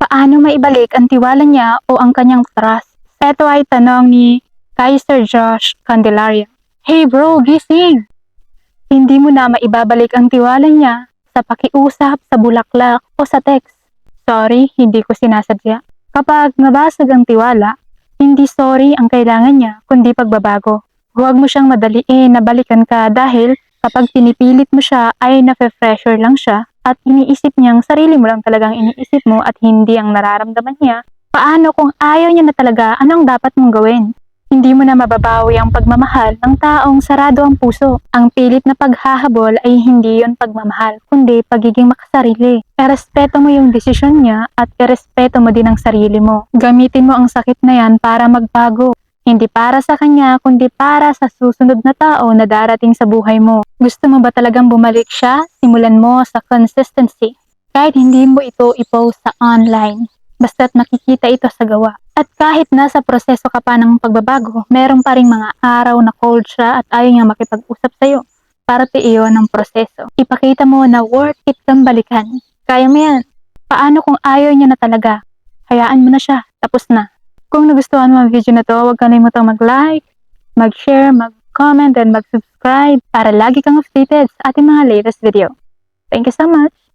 Paano maibalik ang tiwala niya o ang kanyang trust? Ito ay tanong ni Kaiser Josh Candelaria. Hey bro, gising! Hindi mo na maibabalik ang tiwala niya sa pakiusap, sa bulaklak o sa text. Sorry, hindi ko sinasadya. Kapag nabasag ang tiwala, hindi sorry ang kailangan niya kundi pagbabago. Huwag mo siyang madaliin na balikan ka dahil kapag pinipilit mo siya ay nafe-pressure lang siya at iniisip niyang sarili mo lang talagang iniisip mo at hindi ang nararamdaman niya. Paano kung ayaw niya na talaga, anong dapat mong gawin? Hindi mo na mababawi ang pagmamahal ng taong sarado ang puso. Ang pilit na paghahabol ay hindi yon pagmamahal, kundi pagiging makasarili. Irespeto mo yung desisyon niya at irespeto mo din ang sarili mo. Gamitin mo ang sakit na yan para magbago. Hindi para sa kanya, kundi para sa susunod na tao na darating sa buhay mo. Gusto mo ba talagang bumalik siya? Simulan mo sa consistency. Kahit hindi mo ito i-post sa online, basta't nakikita ito sa gawa. At kahit nasa proseso ka pa ng pagbabago, meron pa ring mga araw na cold siya at ayaw niya makipag-usap sa'yo. Parte iyon ng proseso. Ipakita mo na worth it kang balikan. Kaya mo yan. Paano kung ayaw niya na talaga? Hayaan mo na siya. Tapos na. Kung nagustuhan mo ang video na to, huwag kalimutang mag-like, mag-share, mag-comment, and mag-subscribe para lagi kang updated sa ating mga latest video. Thank you so much!